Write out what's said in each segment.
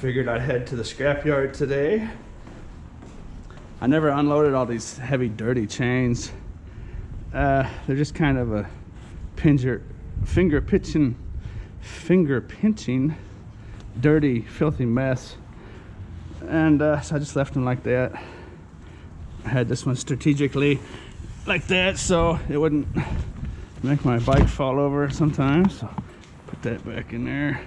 figured I'd head to the scrapyard today. I never unloaded all these heavy, dirty chains. They're just kind of a finger pinching, dirty, filthy mess. And so I just left them like that. I had this one strategically like that so it wouldn't make my bike fall over sometimes. So put that back in there.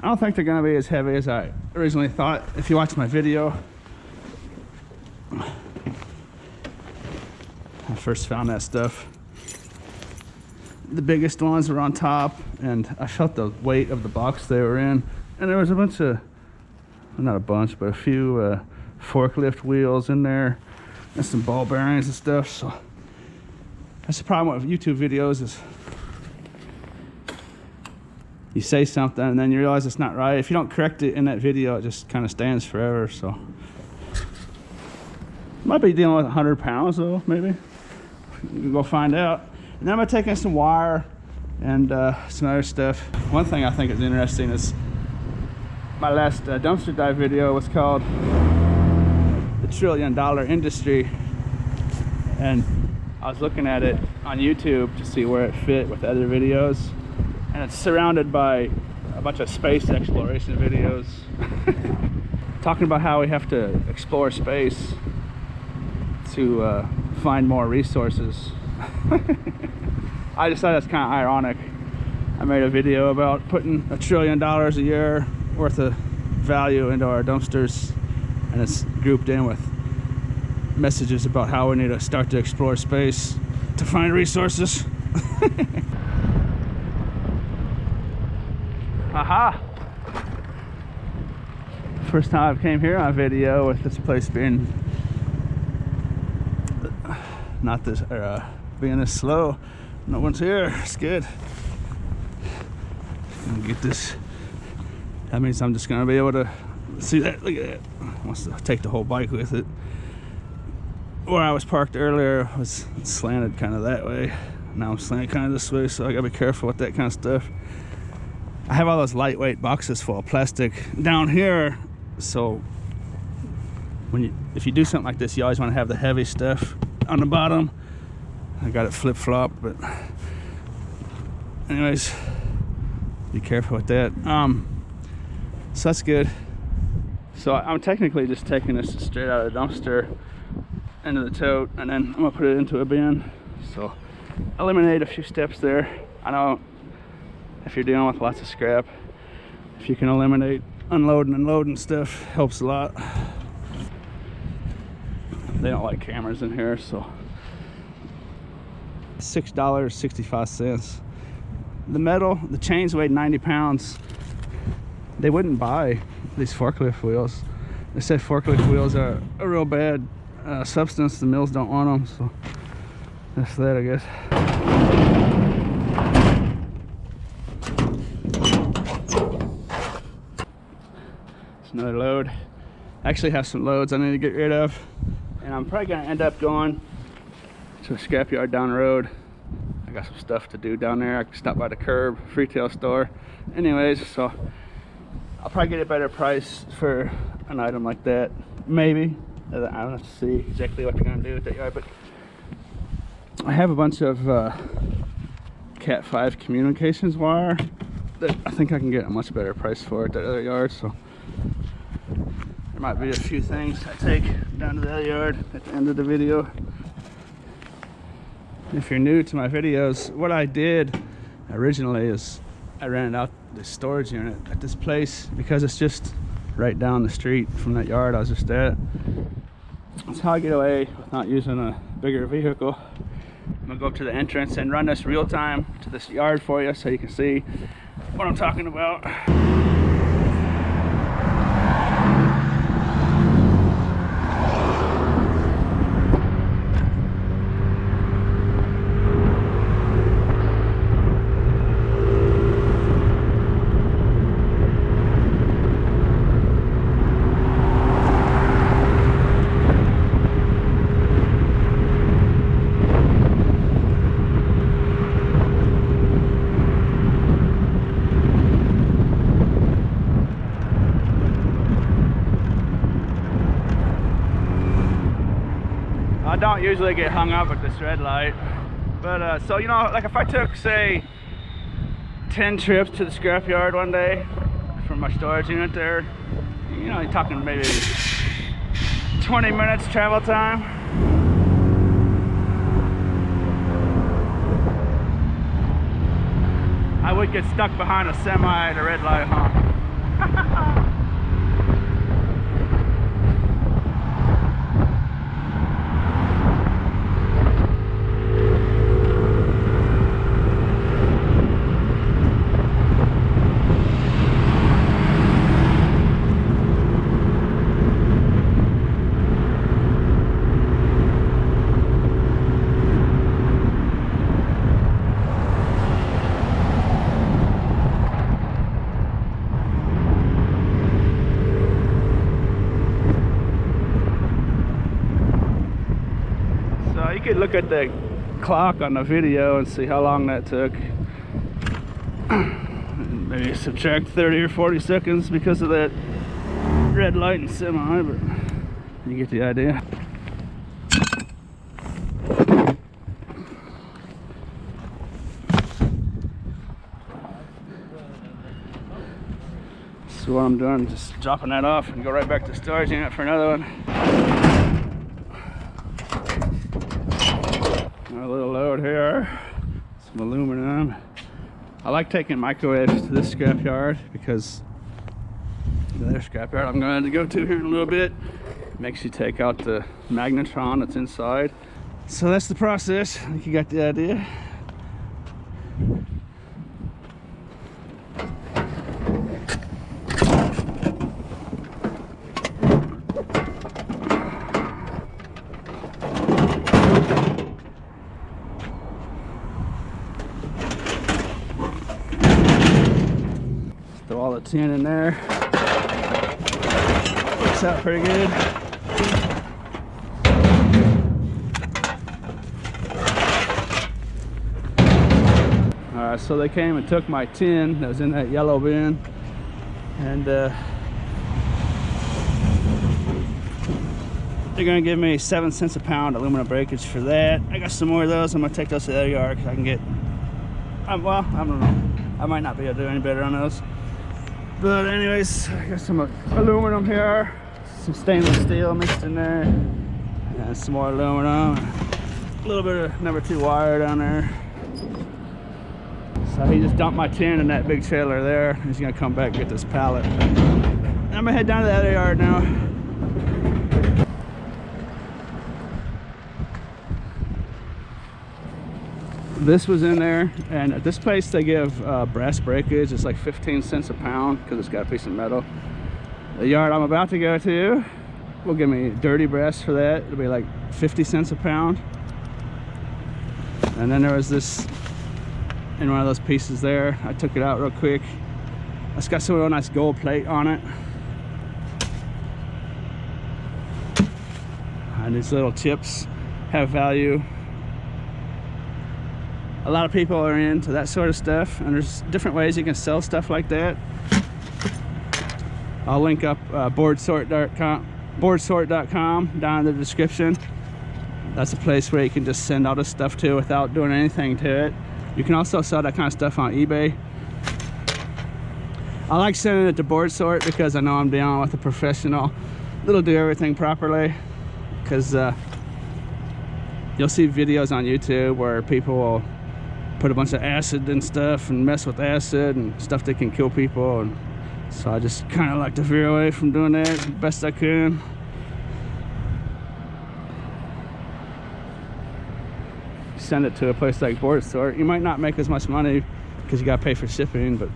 I don't think they're gonna be as heavy as I originally thought. If you watch my video, I first found that stuff. The biggest ones were on top, and I felt the weight of the box they were in. And there was a bunch of, well, not a bunch, but a few forklift wheels in there, and some ball bearings and stuff. So that's the problem with YouTube videos, is you say something and then you realize it's not right. If you don't correct it in that video, it just kind of stands forever. So might be dealing with 100 pounds though, maybe. We'll go find out. And then I'm gonna take in some wire and some other stuff. One thing I think is interesting is my last dumpster dive video was called The $1 Trillion Industry. And I was looking at it on YouTube to see where it fit with other videos. And it's surrounded by a bunch of space exploration videos. Talking about how we have to explore space to find more resources. I just thought that's kind of ironic. I made a video about putting $1 trillion a year worth of value into our dumpsters, and it's grouped in with messages about how we need to start to explore space to find resources. Aha! First time I've came here on video with this place being being this slow. No one's here. It's good. Gonna get this. That means I'm just gonna be able to see that. Look at that. Wants to take the whole bike with it. Where I was parked earlier was slanted kind of that way. Now I'm slanted kind of this way, so I gotta be careful with that kind of stuff. I have all those lightweight boxes full of plastic down here, so if you do something like this, you always want to have the heavy stuff on the bottom. I got it flip-flopped, but anyways, be careful with that. So that's good. So I'm technically just taking this straight out of the dumpster into the tote, and then I'm gonna put it into a bin. So eliminate a few steps there. I know if you're dealing with lots of scrap, if you can eliminate unloading and loading stuff, helps a lot. They don't like cameras in here, so $6.65. The metal, the chains weighed 90 pounds. They wouldn't buy these forklift wheels. They said forklift wheels are a real bad substance. The mills don't want them, so that's that, I guess. Another load. I actually have some loads I need to get rid of, and I'm probably gonna end up going to a scrapyard down the road. I got some stuff to do down there. I can stop by the curb, retail store. Anyways, so I'll probably get a better price for an item like that. Maybe. I don't have to see exactly what they're gonna do with that yard, but I have a bunch of Cat5 communications wire that I think I can get a much better price for at that other yard. So there might be a few things I take down to the other yard at the end of the video. If you're new to my videos, what I did originally is I rented out the storage unit at this place because it's just right down the street from that yard I was just at. That's how I get away with not using a bigger vehicle. I'm gonna go up to the entrance and run this real time to this yard for you so you can see what I'm talking about. I don't usually get hung up at this red light, but so you know, like if I took say 10 trips to the scrapyard one day from my storage unit there, you know, you're talking maybe 20 minutes travel time. I would get stuck behind a semi at a red light, huh? You could look at the clock on the video and see how long that took. Maybe subtract 30 or 40 seconds because of that red light and semi, but you get the idea. So what I'm doing is just dropping that off and go right back to the storage unit for another one. A little load here, some aluminum. I like taking microwaves to this scrapyard because their scrapyard I'm going to go to here in a little bit makes you take out the magnetron that's inside. So that's the process. I think you got the idea. Throw all the tin in there. Works out pretty good. Alright, so they came and took my tin that was in that yellow bin, and they're gonna give me 7 cents a pound aluminum breakage for that. I got some more of those. I'm gonna take those to the other yard because I can get, well, I don't know, I might not be able to do any better on those. But anyways, I got some aluminum here, some stainless steel mixed in there, and some more aluminum, a little bit of number 2 wire down there. So he just dumped my tin in that big trailer there. He's gonna come back and get this pallet. I'm gonna head down to the other yard now. This was in there, and at this place they give brass breakage. It's like 15 cents a pound because it's got a piece of metal. The yard I'm about to go to will give me dirty brass for that. It'll be like 50 cents a pound. And then there was this in one of those pieces there. I took it out real quick. It's got some real nice gold plate on it, and these little chips have value. A lot of people are into that sort of stuff, and there's different ways you can sell stuff like that. I'll link up boardsort.com down in the description. That's a place where you can just send all this stuff to without doing anything to it. You can also sell that kind of stuff on eBay. I like sending it to Boardsort because I know I'm dealing with a professional that'll do everything properly. Because you'll see videos on YouTube where people will put a bunch of acid and stuff and mess with acid and stuff that can kill people, and so I just kind of like to veer away from doing that as best I can. Send it to a place like Boardsort. You might not make as much money because you got to pay for shipping, but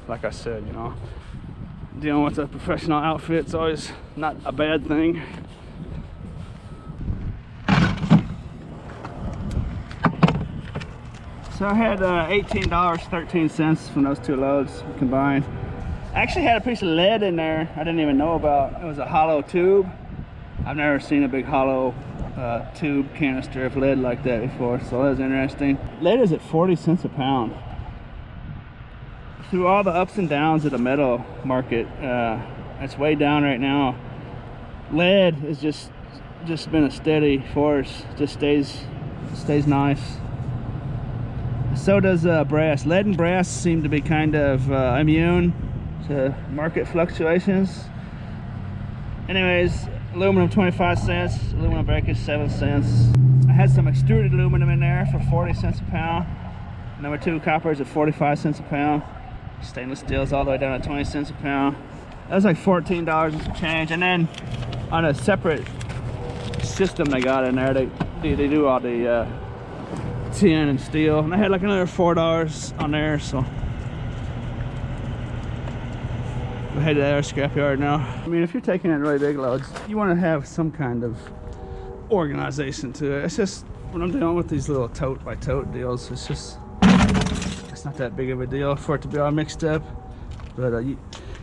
like I said, you know, dealing with a professional outfit is always not a bad thing. So I had $18.13 from those 2 loads combined. I actually had a piece of lead in there I didn't even know about. It was a hollow tube. I've never seen a big hollow tube canister of lead like that before, so that was interesting. Lead is at 40 cents a pound. Through all the ups and downs of the metal market, it's way down right now. Lead is just just been a steady force. Just stays nice. So does brass. Lead and brass seem to be kind of immune to market fluctuations. Anyways, aluminum 25 cents, aluminum breakage 7 cents. I had some extruded aluminum in there for 40 cents a pound. Number 2 copper is at 45 cents a pound. Stainless steel is all the way down to 20 cents a pound. That was like $14 and some change. And then on a separate system they got in there, they do all the tin and steel, and I had like another $4 on there. So we're headed to our scrapyard now. I mean, if you're taking in really big loads, you want to have some kind of organization to it. It's just when I'm dealing with these little tote by tote deals, it's not that big of a deal for it to be all mixed up. But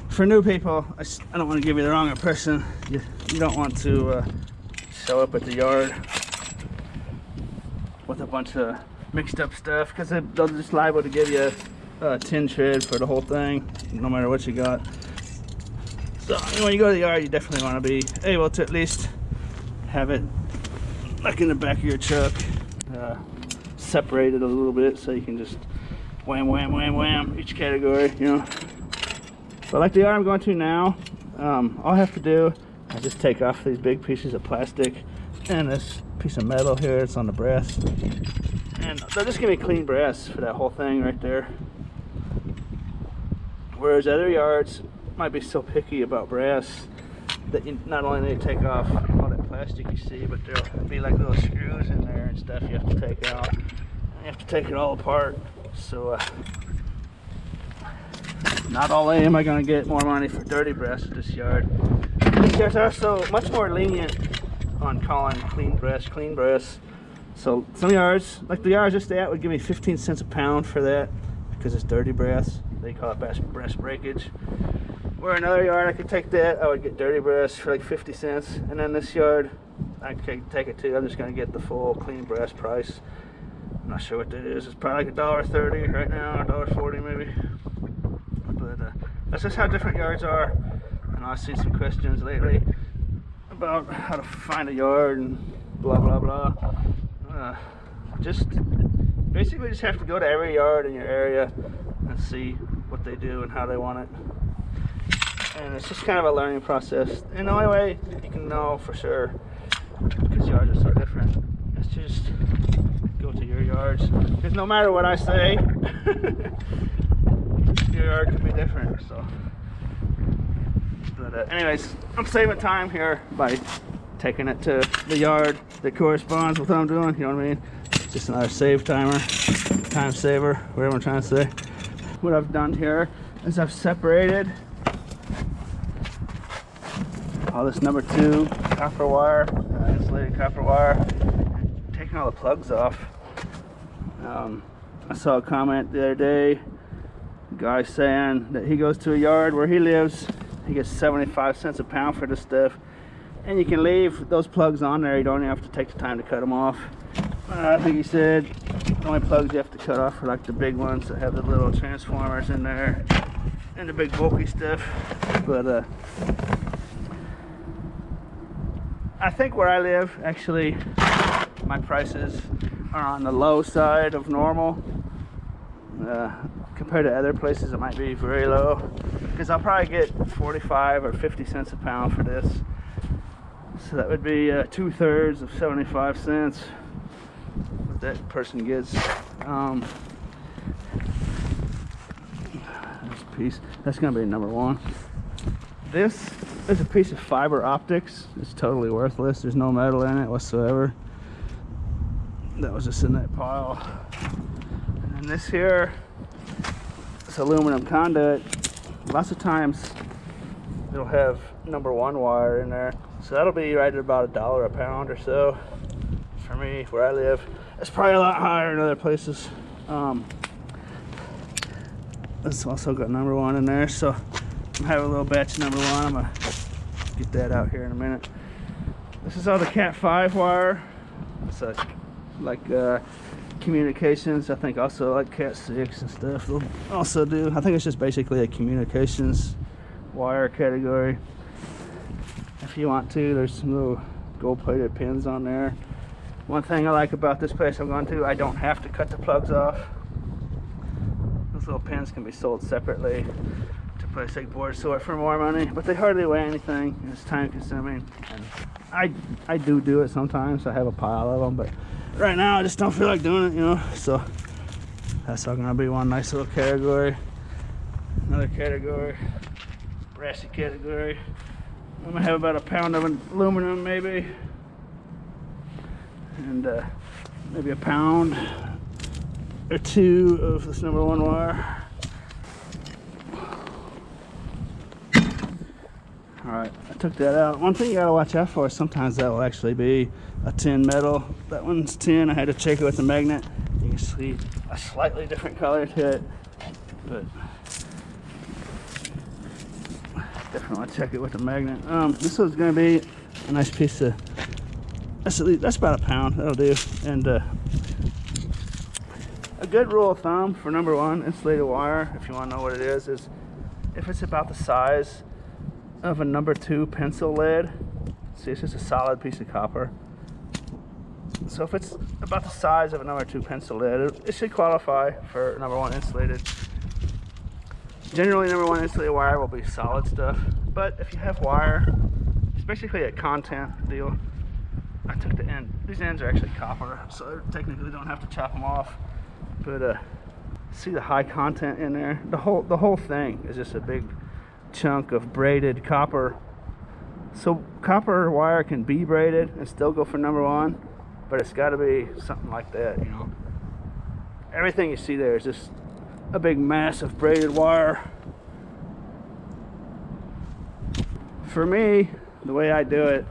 for new people, I don't want to give you the wrong impression. You don't want to show up at the yard with a bunch of mixed up stuff, because they'll just liable to give you a tin shred for the whole thing, no matter what you got. So when you go to the yard, you definitely want to be able to at least have it like in the back of your truck, separated a little bit, so you can just wham, wham, wham, wham each category, you know. But like the yard I'm going to now, all I have to do is just take off these big pieces of plastic and this piece of metal here. It's on the brass, and they'll just give me clean brass for that whole thing right there. Whereas other yards might be so picky about brass that you not only need to take off all that plastic you see, but there'll be like little screws in there and stuff you have to take out, and you have to take it all apart. So not only am I going to get more money for dirty brass at this yard, these yards are also much more lenient on calling clean brass. So some yards, like the yards just at, would give me 15 cents a pound for that because it's dirty brass. They call it brass breakage. Where another yard I could take that, I would get dirty brass for like 50 cents. And then this yard, I could take it too. I'm just going to get the full clean brass price. I'm not sure what that is. It's probably like $1.30 right now, $1.40 maybe. But that's just how different yards are. And I've seen some questions lately about how to find a yard and blah blah blah. Just basically just have to go to every yard in your area and see what they do and how they want it. And it's just kind of a learning process. And the only way you can know for sure, because yards are so different, is just go to your yards. Because no matter what I say, your yard could be different. So, but anyways, I'm saving time here by taking it to the yard that corresponds with what I'm doing. You know what I mean? It's just another save timer, time saver, whatever I'm trying to say. What I've done here is I've separated all this number 2 copper wire, insulated copper wire, and taking all the plugs off. I saw a comment the other day, a guy saying that he goes to a yard where he lives, he gets 75 cents a pound for this stuff, and you can leave those plugs on there. You don't even have to take the time to cut them off. I think he said the only plugs you have to cut off are like the big ones that have the little transformers in there and the big bulky stuff. But I think where I live, actually, my prices are on the low side of normal. Compared to other places, it might be very low, because I'll probably get 45 or 50 cents a pound for this. So that would be 2/3 of 75 cents what that person gets. This piece, that's gonna be number 1. This is a piece of fiber optics. It's totally worthless. There's no metal in it whatsoever. That was just in that pile. And then this here, this aluminum conduit, lots of times it'll have number 1 wire in there. So that'll be right at about $1 a pound or so. For me, where I live, it's probably a lot higher in other places. It's also got number 1 in there. So I'm having a little batch of number 1. I'm gonna get that out here in a minute. This is all the Cat5 wire. It's like communications. I think also like Cat6 and stuff. They'll also do. I think it's just basically a communications wire category. If you want to, there's some little gold-plated pins on there. One thing I like about this place I'm going to, I don't have to cut the plugs off. Those little pins can be sold separately to a place like Board Sort for more money, but they hardly weigh anything, and it's time consuming. And I do it sometimes. I have a pile of them, but right now I just don't feel like doing it, you know. So that's all gonna be one nice little category. Another category, brassy category. I'm gonna have about a pound of aluminum maybe, and maybe a pound or two of this number 1 wire. Alright, I took that out. One thing you gotta watch out for is sometimes that will actually be a tin metal. That one's tin. I had to check it with the magnet. You can see a slightly different color to it, but definitely want to check it with the magnet. This one's gonna be a nice piece of, that's about a pound. That'll do. And a good rule of thumb for number 1 insulated wire, if you want to know what it is if it's about the size of a number 2 pencil lead. See, it's just a solid piece of copper. So if it's about the size of a number 2 pencil lead, it should qualify for number 1 insulated. Generally, number 1 insulated wire will be solid stuff, but if you have wire, it's basically a content deal. I took the end. These ends are actually copper, so I technically don't have to chop them off. But see the high content in there. The whole thing is just a big chunk of braided copper. So copper wire can be braided and still go for number 1, but it's got to be something like that, you know. Everything you see there is just a big mass of braided wire. For me, the way I do it,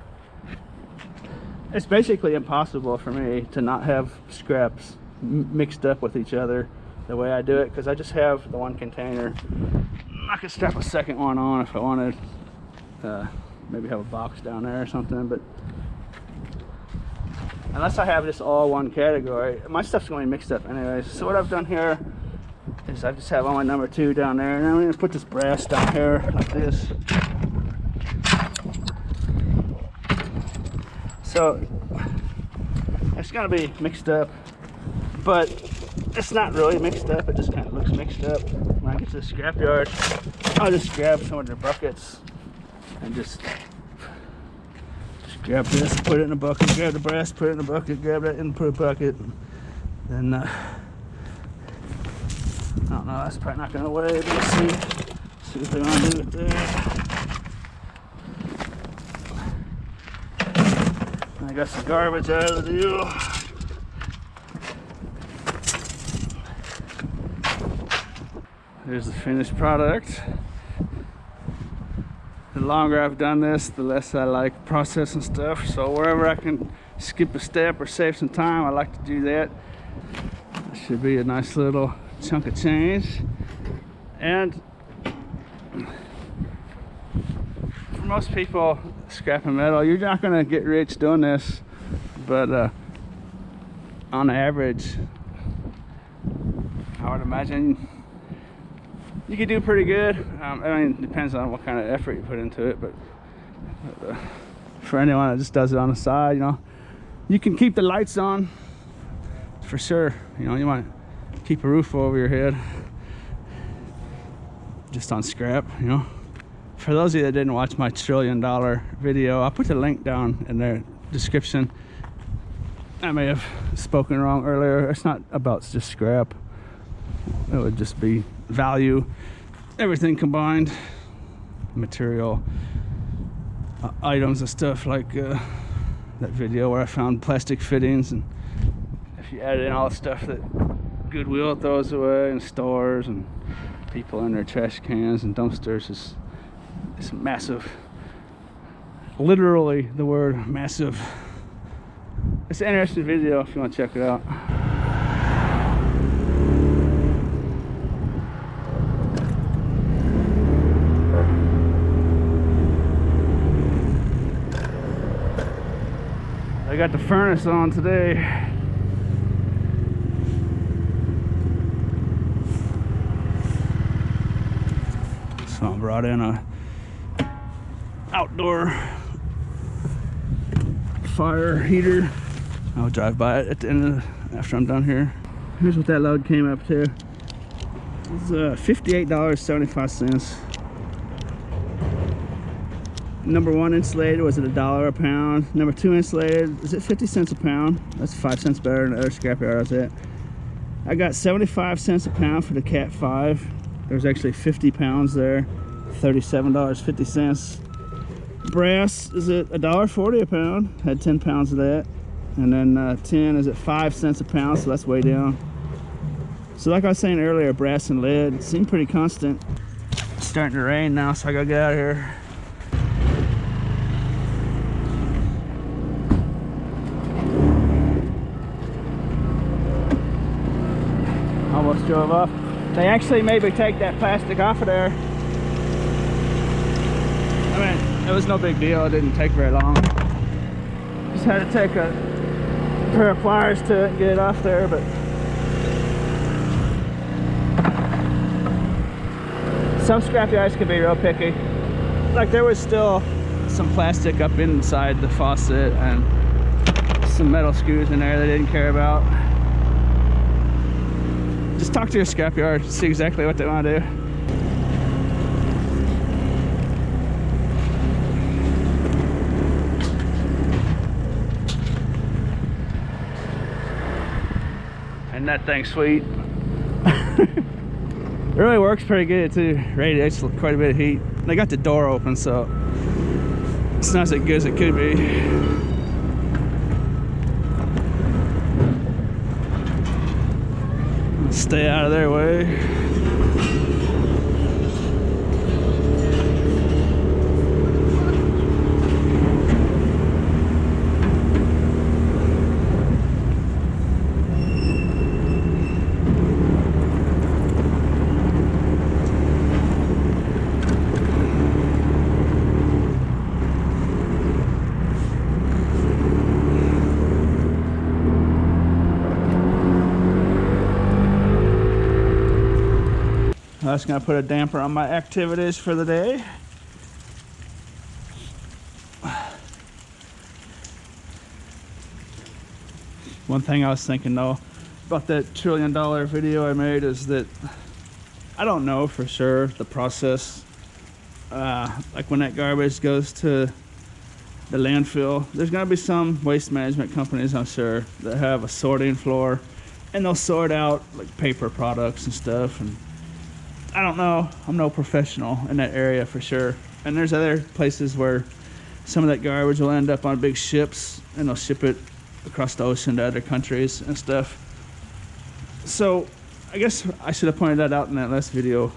it's basically impossible for me to not have scraps mixed up with each other the way I do it, because I just have the 1 container. I could strap a second one on if I wanted. Maybe have a box down there or something, but unless I have just all 1 category, my stuff's going to be mixed up anyways. So what I've done here is I just have all my number 2 down there, and I'm going to put this brass down here like this. So it's going to be mixed up, but it's not really mixed up. It just kind of looks mixed up. When I get to the scrapyard, I'll just grab some of their buckets and just grab this, put it in a bucket, grab the brass, put it in a bucket, grab that and put it in a bucket. Then I don't know, that's probably not going to weigh, but let's see what they're going to do with that. I got some garbage out of the deal. Here's the finished product. The longer I've done this, the less I like processing stuff. So wherever I can skip a step or save some time, I like to do that. That should be a nice little chunk of change. And for most people scrapping metal, you're not going to get rich doing this, but on average, I would imagine you could do pretty good. I mean, it depends on what kind of effort you put into it, but for anyone that just does it on the side, you know, you can keep the lights on for sure. You know, you might keep a roof over your head just on scrap, you know. For those of you that didn't watch my $1 trillion video, I'll put the link down in their description. I may have spoken wrong earlier. It's not about just scrap. It would just be value, everything combined, material, items and stuff, like that video where I found plastic fittings, and if you add in all the stuff that Goodwill throws away in stores and people in their trash cans and dumpsters, it's massive. Literally the word massive. It's an interesting video if you want to check it out. I got the furnace on today. So I brought in a outdoor fire heater. I'll drive by it at the end of after I'm done here. Here's what that load came up to. It's $58.75. Number 1 insulated was at $1 a pound. Number 2 insulated is at 50 cents a pound. That's 5 cents better than the other scrapyard I was at. I got 75 cents a pound for the Cat5. There's actually 50 pounds there, $37.50. Brass is at $1.40 a pound. Had 10 pounds of that. And then tin is at 5 cents a pound, so that's way down. So like I was saying earlier, brass and lead seem pretty constant. It's starting to rain now, so I gotta get out of here. Almost drove off. They actually made me take that plastic off of there. I mean, it was no big deal. It didn't take very long. Just had to take a pair of pliers to it and get it off there, but some scrapyards can be real picky. Like there was still some plastic up inside the faucet and some metal screws in there they didn't care about. Just talk to your scrapyard, see exactly what they want to do. And that thing's sweet. It really works pretty good too. Radiates quite a bit of heat. They got the door open, so it's not as good as it could be. Stay out of their way. That's gonna put a damper on my activities for the day. One thing I was thinking though about that $1 trillion video I made is that I don't know for sure the process. Like when that garbage goes to the landfill, there's gonna be some waste management companies, I'm sure, that have a sorting floor and they'll sort out like paper products and stuff. And I don't know, I'm no professional in that area for sure. And there's other places where some of that garbage will end up on big ships and they'll ship it across the ocean to other countries and stuff. So I guess I should have pointed that out in that last video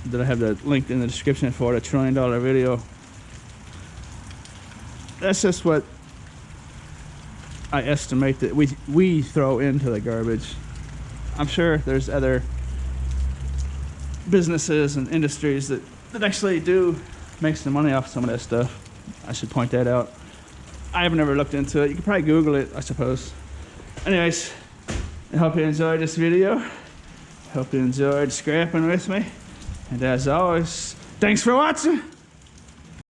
that I have the link in the description for, the $1 trillion video. That's just what I estimate that we throw into the garbage. I'm sure there's other businesses and industries that actually do make some money off some of that stuff. I should point that out. I have never looked into it. You can probably Google it, I suppose. Anyways, I hope you enjoyed this video. Hope you enjoyed scrapping with me. And as always, thanks for watching.